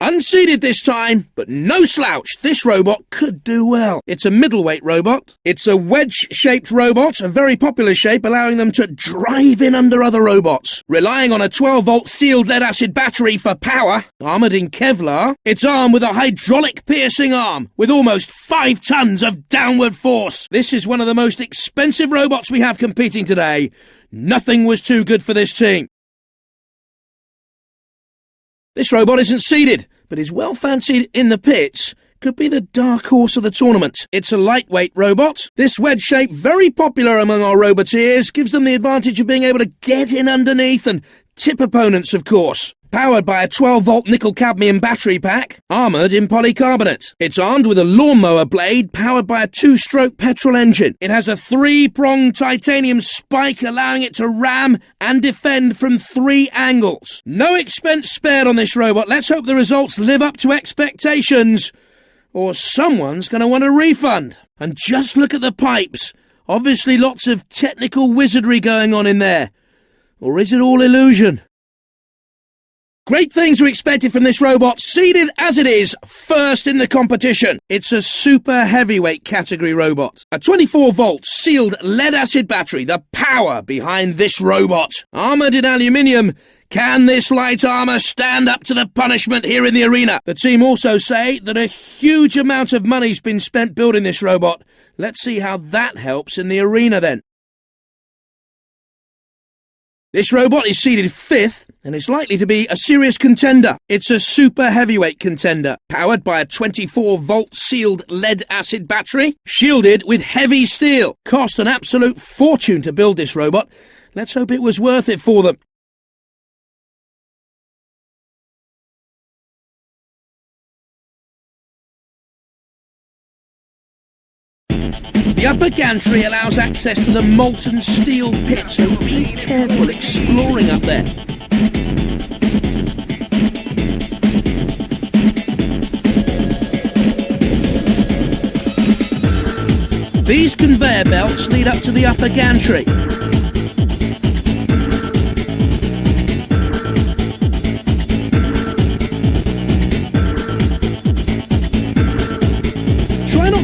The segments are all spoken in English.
Unseeded this time, but no slouch. This robot could do well. It's a middleweight robot. It's a wedge-shaped robot, a very popular shape, allowing them to drive in under other robots. Relying on a 12-volt sealed lead-acid battery for power, armoured in Kevlar, it's armed with a hydraulic piercing arm with almost 5 tons of downward force. This is one of the most expensive robots we have competing today. Nothing was too good for this team. This robot isn't seeded, but is well fancied in the pits. Could be the dark horse of the tournament. It's a lightweight robot. This wedge shape, very popular among our roboteers, gives them the advantage of being able to get in underneath and tip opponents, of course. Powered by a 12-volt nickel-cadmium battery pack, armoured in polycarbonate. It's armed with a lawnmower blade powered by a 2-stroke petrol engine. It has a 3-pronged titanium spike allowing it to ram and defend from 3 angles. No expense spared on this robot. Let's hope the results live up to expectations, or someone's going to want a refund. And just look at the pipes. Obviously lots of technical wizardry going on in there. Or is it all illusion? Great things are expected from this robot, seeded as it is, first in the competition. It's a super heavyweight category robot. A 24-volt sealed lead-acid battery, the power behind this robot. Armoured in aluminium, can this light armour stand up to the punishment here in the arena? The team also say that a huge amount of money's been spent building this robot. Let's see how that helps in the arena then. This robot is seeded 5th and is likely to be a serious contender. It's a super heavyweight contender, powered by a 24-volt sealed lead-acid battery, shielded with heavy steel. Cost an absolute fortune to build this robot. Let's hope it was worth it for them. The upper gantry allows access to the molten steel pit, so be careful exploring up there. These conveyor belts lead up to the upper gantry.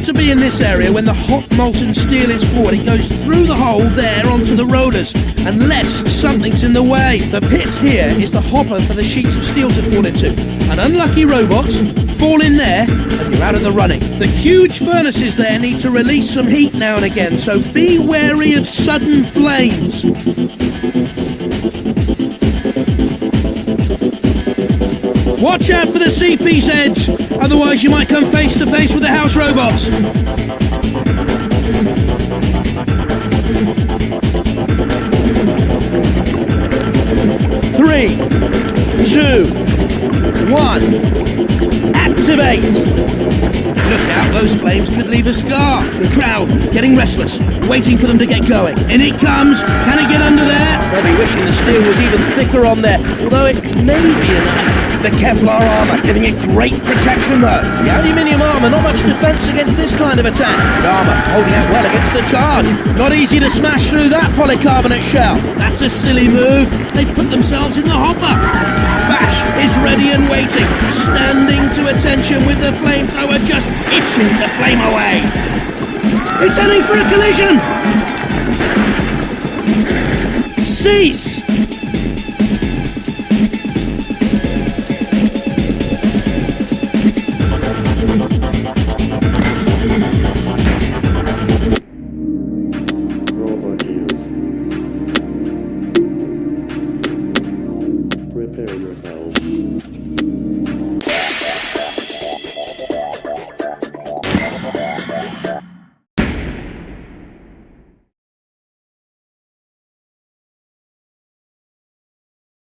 To be in this area when the hot molten steel is poured. It goes through the hole there onto the rollers, unless something's in the way. The pit here is the hopper for the sheets of steel to fall into. An unlucky robot, fall in there, and you're out of the running. The huge furnaces there need to release some heat now and again, so be wary of sudden flames. Watch out for the CPZs, otherwise you might come face to face with the house robots. Three, 2, 1, activate! Look out, those flames could leave a scar. The crowd getting restless, waiting for them to get going. In it comes. Can it get under there? Probably wishing the steel was even thicker on there, although it may be enough. The Kevlar armour giving it great protection though. The aluminium armour, not much defence against this kind of attack. The armour holding out well against the charge. Not easy to smash through that polycarbonate shell. That's a silly move. They put themselves in the hopper. Bash is ready and waiting, standing to attention with the flamethrower just itching to flame away. It's heading for a collision. Cease. Prepare yourself.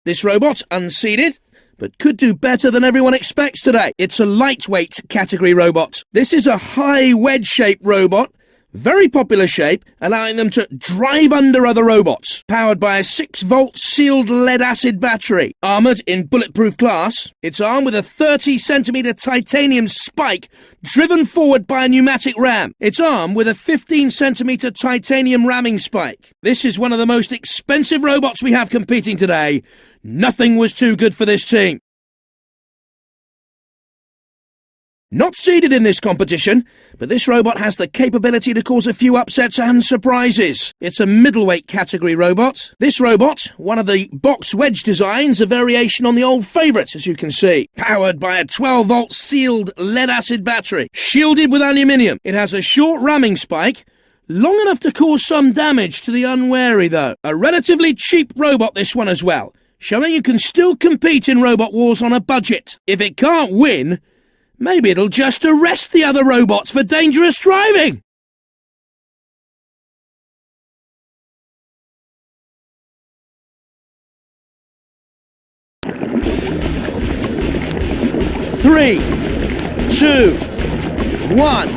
This robot, unseeded, but could do better than everyone expects today. It's a lightweight category robot. This is a high wedge-shaped robot, very popular shape, allowing them to drive under other robots. Powered by a 6-volt sealed lead-acid battery. Armoured in bulletproof glass, it's armed with a 30cm titanium spike driven forward by a pneumatic ram. It's armed with a 15cm titanium ramming spike. This is one of the most expensive robots we have competing today. Nothing was too good for this team. Not seeded in this competition, but this robot has the capability to cause a few upsets and surprises. It's a middleweight category robot. This robot, one of the box wedge designs, a variation on the old favourite, as you can see. Powered by a 12-volt sealed lead-acid battery, shielded with aluminium. It has a short ramming spike, long enough to cause some damage to the unwary though. A relatively cheap robot this one as well, showing you can still compete in Robot Wars on a budget. If it can't win, maybe it'll just arrest the other robots for dangerous driving. Three, two, one,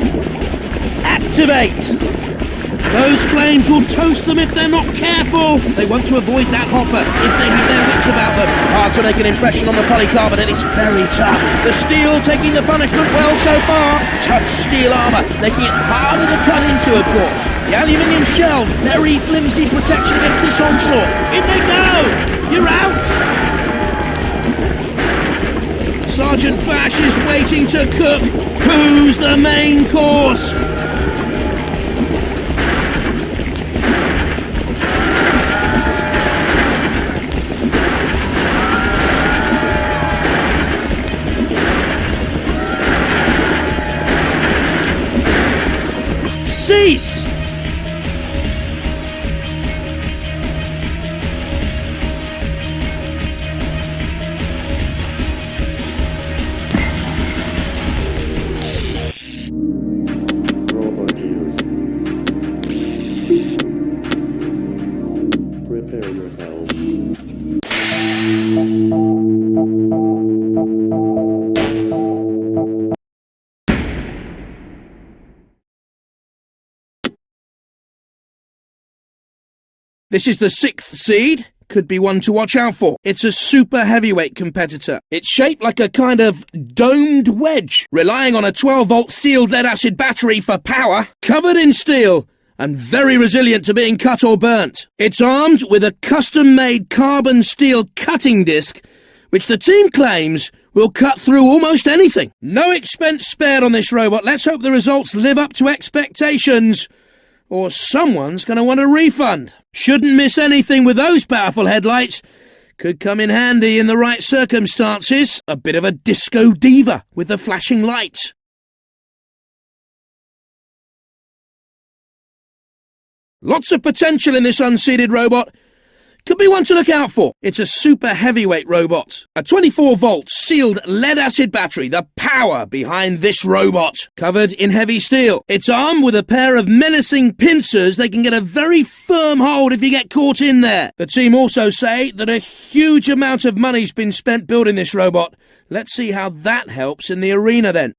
activate! Those flames will toast them if they're not careful. They want to avoid that hopper if they have their wits about them. Hard to make an impression on the polycarbonate, it's very tough. The steel taking the punishment well so far. Tough steel armour, making it harder to cut into, of course. The aluminium shell, very flimsy protection against this onslaught. In they go! You're out! Sergeant Bash is waiting to cook. Who's the main course? Cease! Robot use. Prepare yourself. This is the 6th seed. Could be one to watch out for. It's a super heavyweight competitor. It's shaped like a kind of domed wedge, relying on a 12-volt sealed lead-acid battery for power, covered in steel, and very resilient to being cut or burnt. It's armed with a custom-made carbon steel cutting disc, which the team claims will cut through almost anything. No expense spared on this robot. Let's hope the results live up to expectations, or someone's going to want a refund. Shouldn't miss anything with those powerful headlights. Could come in handy in the right circumstances. A bit of a disco diva with the flashing lights. Lots of potential in this unseeded robot. Could be one to look out for. It's a super heavyweight robot. A 24-volt sealed lead-acid battery, the power behind this robot. Covered in heavy steel. It's armed with a pair of menacing pincers. They can get a very firm hold if you get caught in there. The team also say that a huge amount of money's been spent building this robot. Let's see how that helps in the arena then.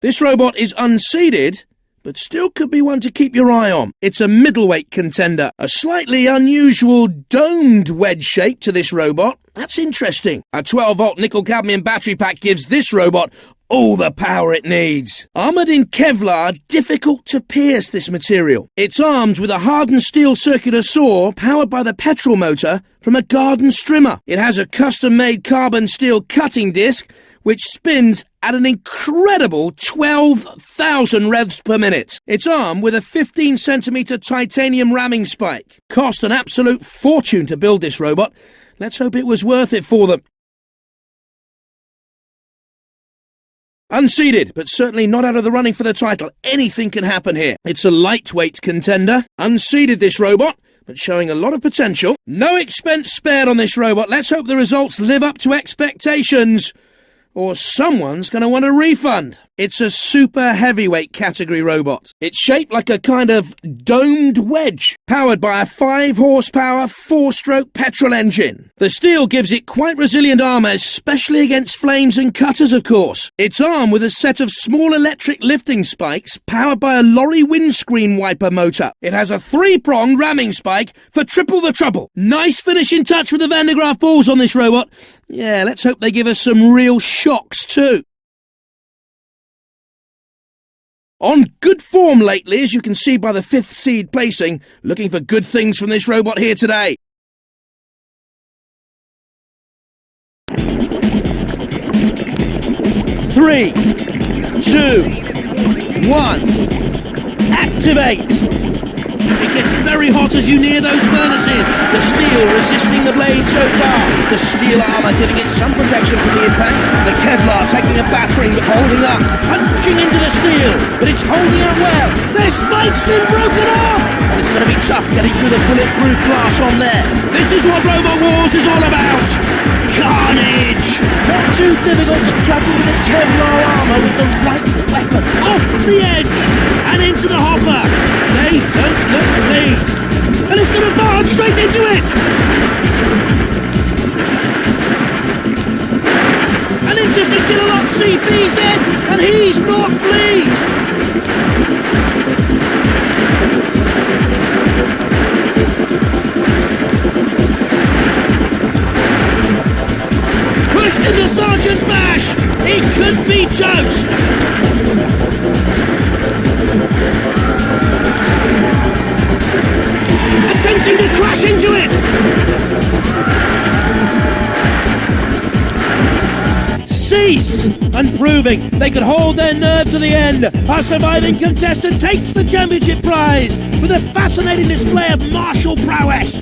This robot is unseeded, but still could be one to keep your eye on. It's a middleweight contender. A slightly unusual domed wedge shape to this robot. That's interesting. A 12-volt nickel-cadmium battery pack gives this robot all the power it needs. Armoured in Kevlar, difficult to pierce this material. It's armed with a hardened steel circular saw powered by the petrol motor from a garden strimmer. It has a custom-made carbon steel cutting disc which spins at an incredible 12,000 revs per minute. It's armed with a 15cm titanium ramming spike. Cost an absolute fortune to build this robot. Let's hope it was worth it for them. Unseeded, but certainly not out of the running for the title. Anything can happen here. It's a lightweight contender. Unseeded this robot, but showing a lot of potential. No expense spared on this robot. Let's hope the results live up to expectations, or someone's going to want a refund. It's a super heavyweight category robot. It's shaped like a kind of domed wedge, powered by a 5-horsepower, 4-stroke petrol engine. The steel gives it quite resilient armour, especially against flames and cutters, of course. It's armed with a set of small electric lifting spikes, powered by a lorry windscreen wiper motor. It has a 3-pronged ramming spike for triple the trouble. Nice finishing touch with the Van de Graaff balls on this robot. Yeah, let's hope they give us some real shocks too. On good form lately, as you can see by the 5th seed placing. Looking for good things from this robot here today. 3, 2, 1. Activate! It gets very hot as you near those furnaces. The steel resisting the blade so far. The steel armour giving it some protection from the impact. The Kevlar taking a battering but holding up. Punching into the steel, but it's holding up well. This fight's been broken off! And it's going to be tough getting through the bulletproof glass on there. This is what Robot Wars is all about. Carnage! Not too difficult to cut into the Kevlar armour with the right weapon. Off the edge and into the hopper. They don't look pleased. And it's going to barge straight into it. And Intercircular Lot CP's in, and he's not pleased. Pushed into Sergeant Bash. He could be toast. Attempting to crash into it! Cease! And proving they could hold their nerve to the end, our surviving contestant takes the championship prize with a fascinating display of martial prowess.